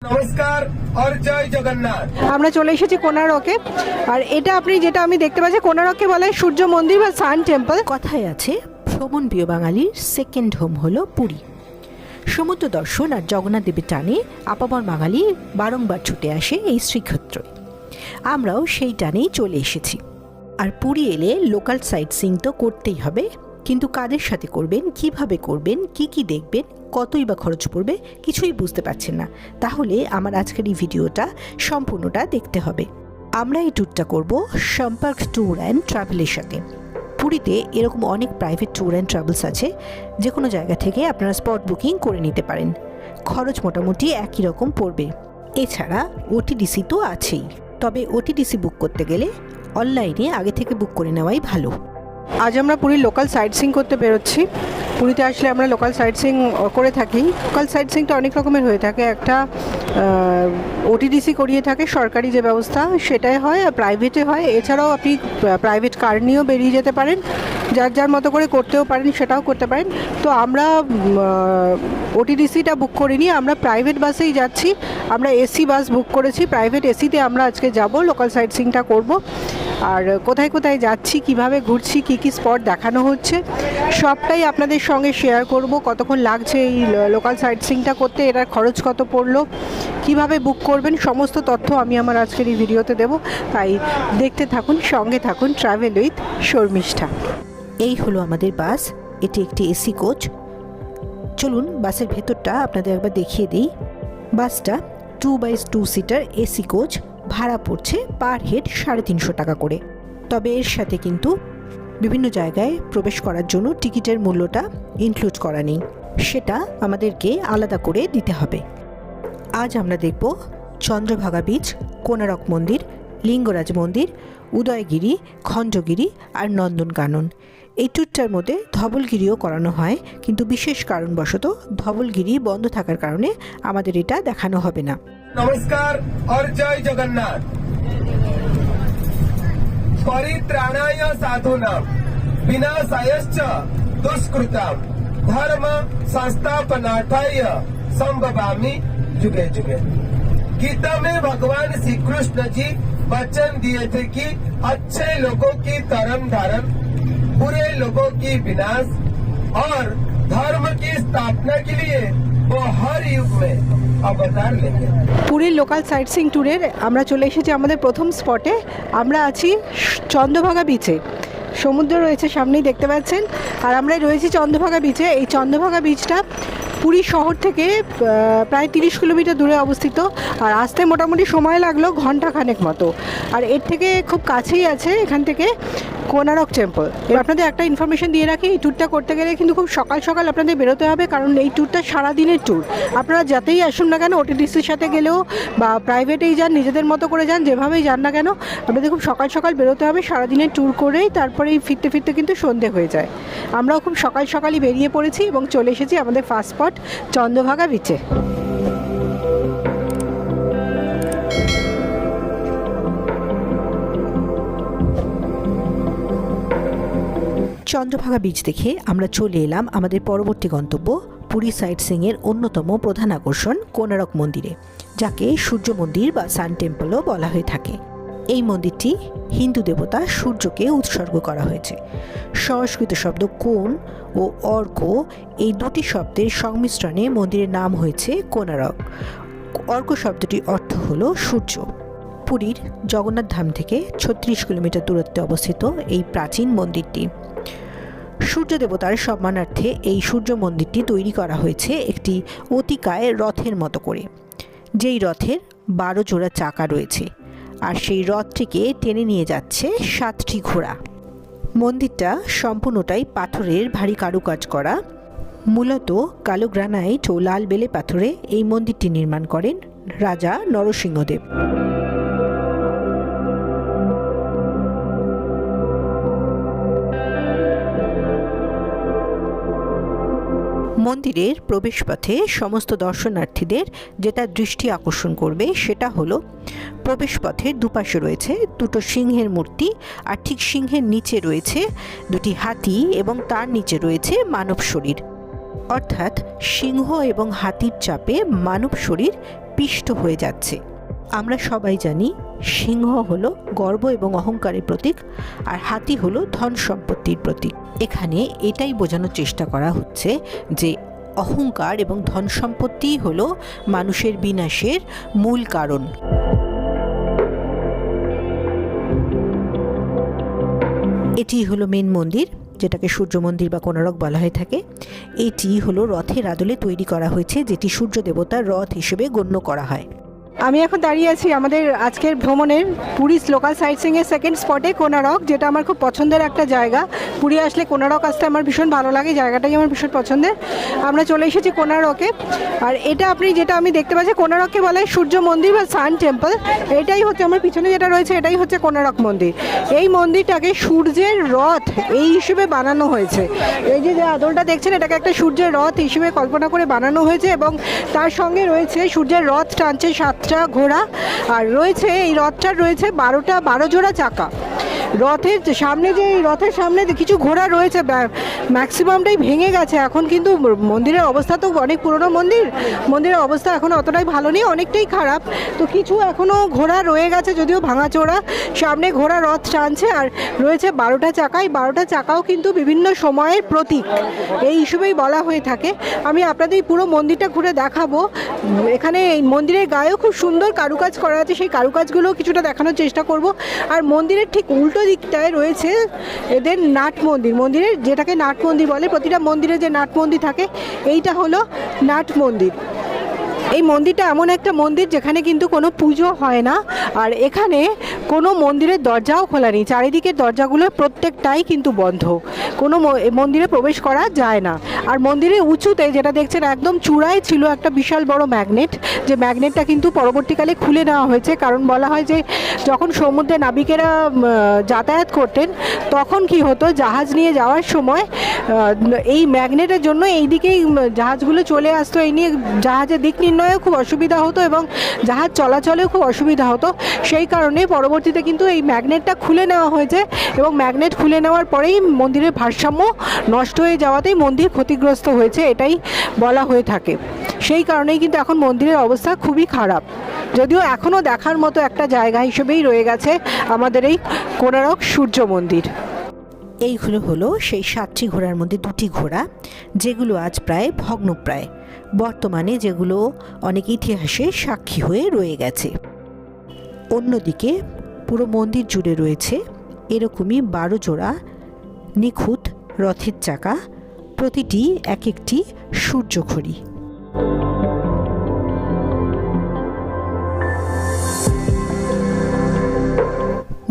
নমস্কার আর জয় জগন্নাথ। আমরা চলে এসেছি কোনারকে। আর এটা যেটা আমি দেখতে পাচ্ছি, কোনারককে বলা হয় সূর্য মন্দির বা সান টেম্পল। কথায় আছে ভ্রমণ প্রিয় বাঙালির সেকেন্ড হোম হলো পুরী। সমুদ্র দর্শন আর জগন্নাথ দেবের টানে আপামর বাঙালি বারংবার ছুটে আসে এই শ্রীক্ষেত্রে। আমরাও সেই টানেই চলে এসেছি। আর পুরী এলে লোকাল সাইট সিইং তো করতেই হবে, কিন্তু কাদের সাথে করবেন, কিভাবে করবেন, কি দেখবেন, কতই বা খরচ পড়বে কিছুই বুঝতে পারছেন না, তাহলে আমার আজকের এই ভিডিওটা সম্পূর্ণটা দেখতে হবে। আমরা এই ট্যুরটা করব সম্পর্ক ট্যুর অ্যান্ড ট্রাভেলের সাথে। পুরীতে এরকম অনেক প্রাইভেট ট্যুর অ্যান্ড ট্রাভেলস আছে, যে কোনো জায়গা থেকে আপনারা স্পট বুকিং করে নিতে পারেন। খরচ মোটামুটি একই রকম পড়বে। এছাড়া ওটিডিসি তো আছেই, তবে ওটিডিসি বুক করতে গেলে অনলাইনে আগে থেকে বুক করে নেওয়াই ভালো। আজ আমরা পুরীর লোকাল সাইট সিইং করতে বেরোচ্ছি। পুরীতে আসলে আমরা লোকাল সাইট সিইং করে থাকি। লোকাল সাইট সিইংটা অনেক রকমের হয়ে থাকে। একটা ওটিডিসি করিয়ে থাকে, সরকারি যে ব্যবস্থা সেটাই হয়, আর প্রাইভেটে হয়। এছাড়াও আপনি প্রাইভেট কার নিয়েও বেরিয়ে যেতে পারেন, যার যার মতো করে করতেও পারেন, সেটাও করতে পারেন। তো আমরা ওটিডিসিটা বুক করিনি, আমরা প্রাইভেট বাসেই যাচ্ছি। আমরা এসি বাস বুক করেছি, প্রাইভেট এসিতে আমরা আজকে যাব, লোকাল সাইট সিইংটা করব। আর কোথায় কোথায় যাচ্ছি, কিভাবে ঘুরছি, কি স্পট দেখানো হচ্ছে, সবটাই আপনাদের সঙ্গে শেয়ার করব। কতক্ষণ লাগছে এই লোকাল সাইট সিইংটা করতে, এটার খরচ কত পড়লো, কিভাবে বুক করবেন, সমস্ত তথ্য আমি আমার আজকের এই ভিডিওতে দেব। তাই দেখতে থাকুন, সঙ্গে থাকুন। Travel with Sharmistha. এই হলো আমাদের বাস, এটি একটি এসি কোচ। চলুন বাসের ভেতরটা আপনাদের একবার দেখিয়ে দিই। বাসটা 2x2 সিটার এসি কোচ, ভাড়া পড়ছে পার হেড 350 টাকা করে। তবে এর সাথে কিন্তু বিভিন্ন জায়গায় প্রবেশ করার জন্য টিকিটের মূল্যটা ইনক্লুড করা নেই, সেটা আমাদেরকে আলাদা করে দিতে হবে। আজ আমরা দেখব চন্দ্রভাগা বিচ, কোনারক মন্দির, লিঙ্গরাজ মন্দির, উদয়গিরি, খণ্ডগিরি আর নন্দনকানন। এই ট্যুরটার মধ্যে ধবলগিরিও করানো হয়, কিন্তু বিশেষ কারণবশত ধবলগিরি বন্ধ থাকার কারণে আমাদের এটা দেখানো হবে না। নমস্কার আর জয় জগন্নাথ। পরিত্রাণায় সাধুনাম বিনাশায়শ্চ দুষ্কৃতাম ধর্ম संस्थापनार्थाय संभवामि जुगे जुगे। गीता में भगवान श्री कृष्ण जी वचन दिए थे कि अच्छे लोगों की तरम धारण, बुरे लोगों की विनाश और धर्म की स्थापना के लिए वो हर युग में अवतार लेंगे। পুরীর লোকাল সাইট সিইং ট্যুরের আমরা চলে এসেছি আমাদের প্রথম স্পটে। আমরা আছি চন্দ্রভাগা বিচে। সমুদ্র রয়েছে সামনেই দেখতে পাচ্ছেন, আর আমরা রয়েছি চন্দ্রভাগা বিচে। এই চন্দ্রভাগা বিচটা পুরী শহর থেকে প্রায় 30 কিলোমিটার দূরে অবস্থিত, আর আসতে মোটামুটি সময় লাগলো ঘন্টাখানেক মতো। আর এর থেকে খুব কাছেই আছে এখান থেকে কোনারক টেম্পল। আপনাদের একটা ইনফরমেশন দিয়ে রাখি, এই ট্যুরটা করতে গেলে কিন্তু খুব সকাল সকাল আপনাদের বেরোতে হবে, কারণ এই ট্যুরটা সারাদিনের ট্যুর। আপনারা যাতেই আসুন না কেন, ওটিডিসির সাথে গেলেও বা প্রাইভেটেই যান, নিজেদের মতো করে যান, যেভাবেই যান না কেন, আপনাদের খুব সকাল সকাল বেরোতে হবে। সারাদিনের ট্যুর করেই তারপরে ফিরতে ফিরতে কিন্তু সন্ধে হয়ে যায়। আমরাও খুব সকাল সকালই বেরিয়ে পড়েছি এবং চলে এসেছি আমাদের ফার্স্ট স্পট চন্দ্রভাগা বিচে। চন্দ্রভাগা বিচ দেখে আমরা চলে এলাম আমাদের পরবর্তী গন্তব্য, পুরী সাইট সিইংয়ের অন্যতম প্রধান আকর্ষণ কোনারক মন্দিরে, যাকে সূর্য মন্দির বা সান টেম্পলও বলা হয়ে থাকে। এই মন্দিরটি হিন্দু দেবতা সূর্যকে উৎসর্গ করা হয়েছে। সংস্কৃত শব্দ কোন ও অর্ক, এই দুটি শব্দের সংমিশ্রণে মন্দিরের নাম হয়েছে কোনারক। অর্ক শব্দটির অর্থ হলো সূর্য। পুরীর জগন্নাথ ধাম থেকে 36 কিলোমিটার দূরত্বে অবস্থিত এই প্রাচীন মন্দিরটি। সূর্য দেবতার সম্মানার্থে এই সূর্য মন্দিরটি তৈরি করা হয়েছে একটি অতিকায় রথের মতো করে, যেই রথের 12 জোড়া চাকা রয়েছে, আর সেই রথটিকে টেনে নিয়ে যাচ্ছে 7টি ঘোড়া। মন্দিরটা সম্পূর্ণটাই পাথরের ভারী কারুকাজ করা। মূলত কালো গ্রানাইট ও লাল বেলে পাথরে এই মন্দিরটি নির্মাণ করেন রাজা নরসিংহদেব। মন্দিরের প্রবেশপথে সমস্ত দর্শনার্থীদের যেটা দৃষ্টি আকর্ষণ করবে সেটা হলো প্রবেশপথের দুপাশে রয়েছে দুটো সিংহের মূর্তি, আর ঠিক সিংহের নিচে রয়েছে দুটি হাতি এবং তার নিচে রয়েছে মানব শরীর। অর্থাৎ সিংহ এবং হাতির চাপে মানব শরীর পিষ্ট হয়ে যাচ্ছে। আমরা সবাই জানি সিংহ হলো গর্ব এবং অহংকারের প্রতীক, আর হাতি হলো ধন সম্পত্তির প্রতীক। এখানে এটাই বোঝানোর চেষ্টা করা হচ্ছে যে অহংকার এবং ধন সম্পত্তিই হলো মানুষের বিনাশের মূল কারণ। এটি হলো মেন মন্দির, যেটাকে সূর্য মন্দির বা কোণারক বলা হয়ে থাকে। এটি হলো রথের আদলে তৈরি করা হয়েছে, যেটি সূর্য দেবতার রথ হিসেবে গণ্য করা হয়। আমি এখন দাঁড়িয়ে আছি আমাদের আজকের ভ্রমণের পুরী লোকাল সাইট সিইংয়ের সেকেন্ড স্পটে কোণারক, যেটা আমার খুব পছন্দের একটা জায়গা। পুরী আসলে কোণারক আসতে আমার ভীষণ ভালো লাগে, জায়গাটাই আমার ভীষণ পছন্দের। আমরা চলে এসেছি কোণারকে, আর এটা যেটা আমি দেখতে পাচ্ছি, কোণারককে বলে সূর্য মন্দির বা সান টেম্পল। এটাই হচ্ছে আমার পিছনে যেটা রয়েছে, এটাই হচ্ছে কোণারক মন্দির। এই মন্দিরটাকে সূর্যের রথ এই হিসেবে বানানো হয়েছে। এই যে আদলটা দেখছেন, এটাকে একটা সূর্যের রথ হিসেবে কল্পনা করে বানানো হয়েছে, এবং তার সঙ্গে রয়েছে সূর্যের রথ টানছে 7টা ঘোড়া, আর রয়েছে এই রথটার রয়েছে 12 জোড়া চাকা। রথের সামনে রথের সামনে কিছু ঘোড়া রয়েছে, ম্যাক্সিমামটাই ভেঙে গেছে এখন, কিন্তু মন্দিরের অবস্থা তো অনেক পুরনো মন্দিরের অবস্থা এখন অতটাই ভালো নেই, অনেকটাই খারাপ। তো কিছু এখনও ঘোড়া রয়ে গেছে, যদিও ভাঙাচোরা। সামনে ঘোড়া রথ টানছে, আর রয়েছে 12টা চাকা। এই 12টা চাকাও কিন্তু বিভিন্ন সময়ের প্রতীক এই হিসেবেই বলা হয়ে থাকে। আমি আপনাদের পুরো মন্দিরটা ঘুরে দেখাবো। এখানে এই মন্দিরের গায়েও খুব সুন্দর কারুকাজ করা আছে, সেই কারুকাজগুলো কিছুটা দেখানোর চেষ্টা করব। আর মন্দিরের ঠিক উল্টো দিকটায় রয়েছে এদের নাট মন্দিরের, যেটাকে নাট মন্দির বলে। প্রতিটা মন্দিরে যে নাট মন্দির থাকে, এইটা হলো নাট মন্দির। এই মন্দিরটা এমন একটা মন্দির যেখানে কিন্তু কোনো পুজো হয় না, আর এখানে কোনো মন্দিরের দরজাও খোলা নেই। চারিদিকের দরজাগুলো প্রত্যেকটাই কিন্তু বন্ধ, কোনো মন্দিরে প্রবেশ করা যায় না। আর মন্দিরের উঁচুতে যেটা দেখছেন, একদম চূড়ায় ছিল একটা বিশাল বড় ম্যাগনেট, যে ম্যাগনেটটা কিন্তু পরবর্তীকালে খুলে নেওয়া হয়েছে। কারণ বলা হয় যে যখন সমুদ্রে নাবিকেরা যাতায়াত করতেন, তখন কি হতো, জাহাজ নিয়ে যাওয়ার সময় এই ম্যাগনেটের জন্য এই দিকেই জাহাজগুলো চলে আসতো। এই নিয়ে জাহাজের দিক নির্ণয়েও খুব অসুবিধা হতো, এবং জাহাজ চলাচলেও খুব অসুবিধা হতো। সেই কারণে পরবর্তীতে কিন্তু এই ম্যাগনেটটা খুলে নেওয়া হয়েছে, এবং ম্যাগনেট খুলে নেওয়ার পরেই মন্দিরের ভারসাম্য নষ্ট হয়ে যাওয়াতেই মন্দির ক্ষতিগ্রস্ত হয়েছে, এটাই বলা হয়ে থাকে। সেই কারণেই কিন্তু এখন মন্দিরের অবস্থা খুবই খারাপ, যদিও এখনও দেখার মতো একটা জায়গা হিসেবেই রয়ে গেছে আমাদের এই কোণারক সূর্য মন্দির। এইগুলো হলো সেই 7টি ঘোড়ার মধ্যে 2টি ঘোড়া, যেগুলো আজ প্রায় ভগ্নপ্রায়, বর্তমানে যেগুলো অনেক ইতিহাসে সাক্ষী হয়ে রয়ে গেছে। অন্যদিকে পুরো মন্দির জুড়ে রয়েছে এরকমই 12 জোড়া নিখুঁত রথের চাকা, প্রতিটি এক একটি সূর্যঘড়ি।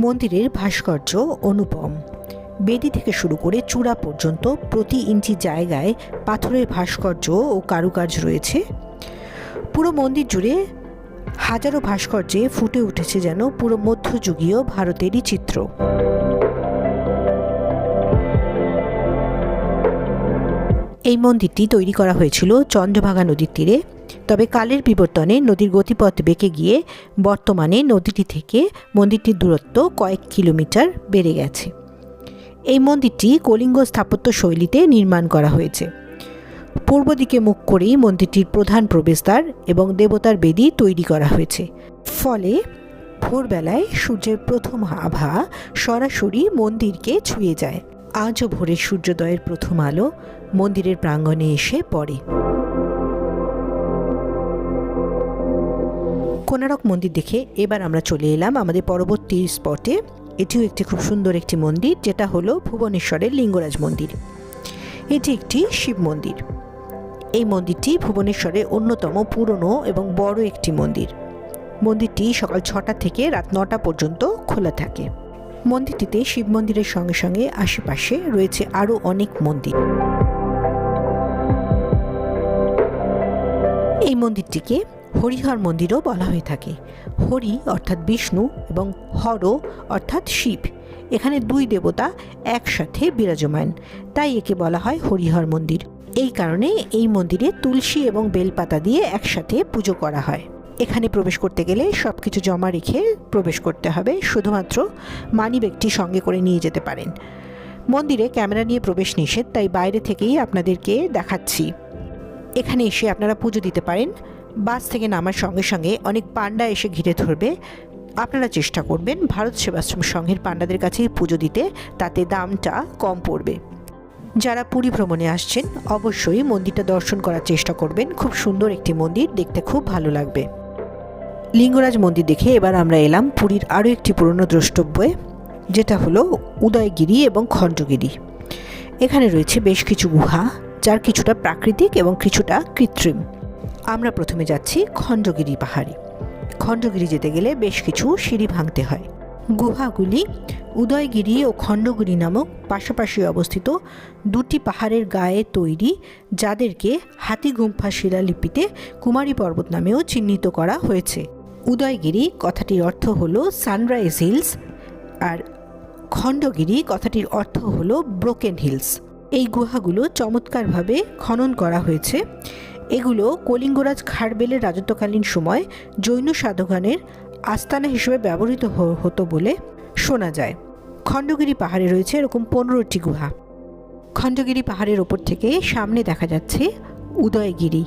মন্দিরের ভাস্কর্য অনুপম। বেদি থেকে শুরু করে চূড়া পর্যন্ত প্রতি ইঞ্চি জায়গায় পাথরের ভাস্কর্য ও কারুকাজ রয়েছে। পুরো মন্দির জুড়ে হাজারো ভাস্কর্যে ফুটে উঠেছে যেন পুরো মধ্যযুগীয় ভারতেরই চিত্র। এই মন্দিরটি তৈরি করা হয়েছিল চন্দ্রভাগা নদীর তীরে, তবে কালের বিবর্তনে নদীর গতিপথ বেঁকে গিয়ে বর্তমানে নদীটি থেকে মন্দিরটির দূরত্ব কয়েক কিলোমিটার বেড়ে গেছে। এই মন্দিরটি কলিঙ্গ স্থাপত্য শৈলীতে নির্মাণ করা হয়েছে। পূর্ব দিকে মুখ করেই মন্দিরটির প্রধান প্রবেশদ্বার এবং দেবতার বেদি তৈরি করা হয়েছে। ফলে ভোরবেলায় সূর্যের প্রথম আভা সরাসরি মন্দিরকে ছুঁয়ে যায়। আজও ভোরের সূর্যোদয়ের প্রথম আলো মন্দিরের প্রাঙ্গণে এসে পড়ে। কোণারক মন্দির দেখে এবার আমরা চলে এলাম আমাদের পরবর্তী স্পটে। এটিও একটি খুব সুন্দর একটি মন্দির, যেটা হলো ভুবনেশ্বরের লিঙ্গরাজ মন্দির। এটি একটি শিব মন্দির। এই মন্দিরটি ভুবনেশ্বরের অন্যতম পুরনো এবং বড় একটি মন্দির। মন্দিরটি সকাল 6টা থেকে রাত 9টা পর্যন্ত খোলা থাকে। মন্দিরটিতে শিব মন্দিরের সঙ্গে সঙ্গে আশেপাশে রয়েছে আরও অনেক মন্দির। এই মন্দিরটিকে হরিহর মন্দিরও বলা হয়ে থাকে। হরি অর্থাৎ বিষ্ণু এবং হর অর্থাৎ শিব, এখানে 2 দেবতা একসাথে বিরাজমান, তাই একে বলা হয় হরিহর মন্দির। এই কারণে এই মন্দিরে তুলসী এবং বেলপাতা দিয়ে একসাথে পুজো করা হয়। এখানে প্রবেশ করতে গেলে সব কিছু জমা রেখে প্রবেশ করতে হবে, শুধুমাত্র মানিব্যাগটি সঙ্গে করে নিয়ে যেতে পারেন। মন্দিরে ক্যামেরা নিয়ে প্রবেশ নিষেধ, তাই বাইরে থেকেই আপনাদেরকে দেখাচ্ছি। এখানে এসে আপনারা পুজো দিতে পারেন। বাস থেকে নামার সঙ্গে সঙ্গে অনেক পান্ডা এসে ঘিরে ধরবে। আপনারা চেষ্টা করবেন ভারত সেবাশ্রম সংঘের পান্ডাদের কাছেই পুজো দিতে, তাতে দামটা কম পড়বে। যারা পুরী ভ্রমণে আসছেন অবশ্যই মন্দিরটা দর্শন করার চেষ্টা করবেন। খুব সুন্দর একটি মন্দির, দেখতে খুব ভালো লাগবে। লিঙ্গরাজ মন্দির দেখে এবার আমরা এলাম পুরীর আরও একটি পুরনো দ্রষ্টব্যে, যেটা হলো উদয়গিরি এবং খণ্ডগিরি। এখানে রয়েছে বেশ কিছু গুহা, যার কিছুটা প্রাকৃতিক এবং কিছুটা কৃত্রিম। আমরা প্রথমে যাচ্ছি খণ্ডগিরি পাহাড়ে। খণ্ডগিরি যেতে গেলে বেশ কিছু সিঁড়ি ভাঙতে হয়। গুহাগুলি উদয়গিরি ও খণ্ডগিরি নামক পাশাপাশি অবস্থিত দুটি পাহাড়ের গায়ে তৈরি, যাদেরকে হাতিগুম্ফা শিলালিপিতে কুমারী পর্বত নামেও চিহ্নিত করা হয়েছে। উদয়গিরি কথাটির অর্থ হলো সানরাইজ হিলস, আর খণ্ডগিরি কথাটির অর্থ হলো ব্রোকেন হিলস। এই গুহাগুলো চমৎকারভাবে খনন করা হয়েছে। এগুলো কলিঙ্গরাজ খারবেলের রাজত্বকালীন সময় জৈন সাধকগণের আস্তানা হিসেবে ব্যবহৃত হতো বলে শোনা যায়। খণ্ডগিরি পাহাড়ে রয়েছে এরকম 15টি গুহা। খণ্ডগিরি পাহাড়ের ওপর থেকে সামনে দেখা যাচ্ছে উদয়গিরি।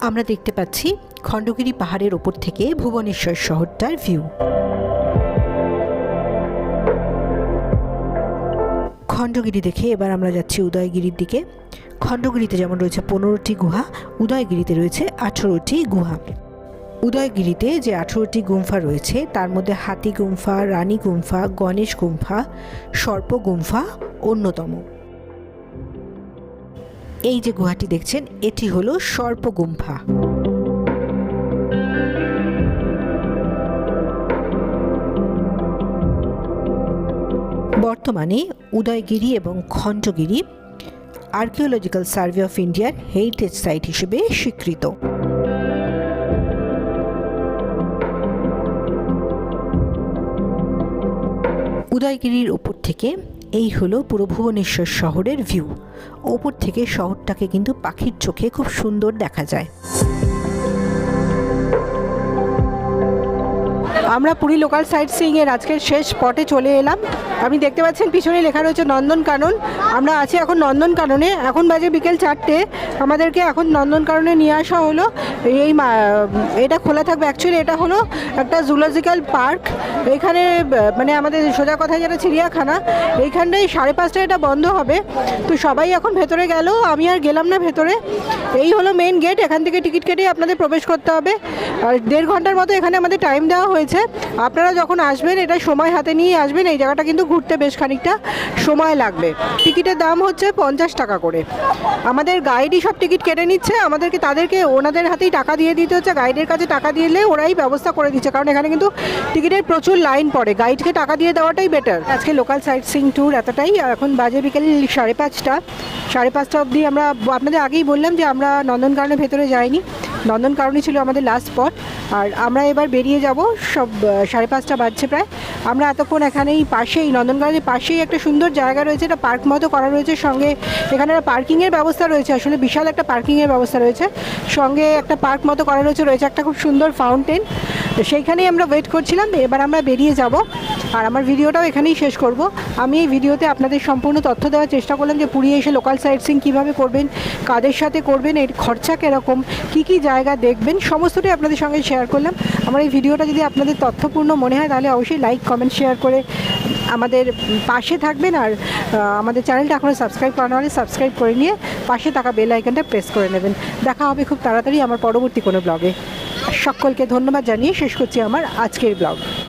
আমরা দেখতে পাচ্ছি খণ্ডগিরি পাহাড়ের ওপর থেকে ভুবনেশ্বর শহরটার ভিউ। খণ্ডগিরি দেখে এবার আমরা যাচ্ছি উদয়গিরির দিকে। খণ্ডগিরিতে যেমন রয়েছে 15টি গুহা, উদয়গিরিতে রয়েছে 18টি গুহা। উদয়গিরিতে যে 18টি গুম্ফা রয়েছে তার মধ্যে হাতি গুম্ফা, রানী গুম্ফা, গণেশ গুম্ফা, সর্প গুম্ফা অন্যতম। এই যে গুহাটি দেখছেন এটি হলো সর্প গুম্ফা। বর্তমানে উদয়গিরি এবং খণ্ডগিরি আর্কিওলজিক্যাল সার্ভে অফ ইন্ডিয়ার হেরিটেজ সাইট হিসেবে স্বীকৃত। উদয়গিরির ওপর থেকে এই হলো পুরো ভুবনেশ্বর শহরের ভিউ। ওপর থেকে শহরটাকে কিন্তু পাখির চোখে খুব সুন্দর দেখা যায়। আমরা পুরী লোকাল সাইট সিইংয়ের আজকের শেষ স্পটে চলে এলাম। আপনি দেখতে পাচ্ছেন পিছনে লেখা রয়েছে নন্দনকানন। আমরা আছি এখন নন্দনকাননে। এখন বাজে বিকেল 4টে। আমাদেরকে এখন নন্দনকাননে নিয়ে আসা হলো। এটা খোলা থাকবে। অ্যাকচুয়ালি এটা হলো একটা জুলজিক্যাল পার্ক। এখানে মানে আমাদের সোজা কথায় যেটা চিড়িয়াখানা, এইখানটায় 5:30টায় এটা বন্ধ হবে। তো সবাই এখন ভেতরে গেল, আমি আর গেলাম না ভেতরে। এই হলো মেন গেট। এখান থেকে টিকিট কেটে আপনাদের প্রবেশ করতে হবে। আর 1.5 ঘন্টার মতো এখানে আমাদের টাইম দেওয়া হয়েছে। আপনারা যখন আসবেন এটা সময় হাতে নিয়ে আসবেন। এই জায়গাটা কিন্তু ঘুরতে বেশ খানিকটা সময় লাগবে। টিকিটের দাম হচ্ছে 50 টাকা করে। আমাদের গাইডই সব টিকিট কেটে নিচ্ছে। তাদেরকে ওনাদের হাতেই টাকা দিয়ে দিতে হচ্ছে। গাইডের কাছে টাকা দিলে ওরাই ব্যবস্থা করে দিচ্ছে, কারণ এখানে কিন্তু টিকিটের প্রচুর লাইন পড়ে। গাইডকে টাকা দিয়ে দেওয়াটাই বেটার। আজকে লোকাল সাইট সিইং ট্যুর এতটাই। এখন বাজে বিকেল 5:30। 5:30 অবধি আমরা আপনাদের আগেই বললাম যে আমরা নন্দনকাননের ভেতরে যাইনি। নন্দনকাননই ছিল আমাদের লাস্ট স্পট। আর আমরা এবার বেরিয়ে যাব, সব 5:30 বাজছে প্রায়। আমরা এতক্ষণ এখানেই পাশেই নন্দনকাননের পাশেই একটা সুন্দর জায়গা রয়েছে, একটা পার্ক মতো করা রয়েছে। সঙ্গে এখানে পার্কিংয়ের ব্যবস্থা রয়েছে, আসলে বিশাল একটা পার্কিংয়ের ব্যবস্থা রয়েছে। সঙ্গে একটা পার্ক মতো করা রয়েছে একটা খুব সুন্দর ফাউন্টেন। সেইখানেই আমরা ওয়েট করছিলাম। এবার আমরা বেরিয়ে যাব। আর আমার ভিডিওটাও এখানেই শেষ করব। আমি এই ভিডিওতে আপনাদের সম্পূর্ণ তথ্য দেওয়ার চেষ্টা করলাম যে পুরী এসে লোকাল সাইট সিইং কীভাবে করবেন, কাদের সাথে করবেন, এর খরচা কীরকম, কী কী জায়গা দেখবেন, সমস্তটাই আপনাদের সঙ্গে শেয়ার করলাম। আমার এই ভিডিওটা যদি আপনাদের তথ্যপূর্ণ মনে হয় তাহলে অবশ্যই লাইক, কমেন্ট, শেয়ার করে আমাদের পাশে থাকবেন। আর আমাদের চ্যানেলটা এখনও সাবস্ক্রাইব করা না হলে সাবস্ক্রাইব করে নিয়ে পাশে থাকা বেল আইকনটা প্রেস করে নেবেন। দেখা হবে খুব তাড়াতাড়ি আমার পরবর্তী কোনো ব্লগে। সকলকে ধন্যবাদ জানিয়ে শেষ করছি আমার আজকের ব্লগ।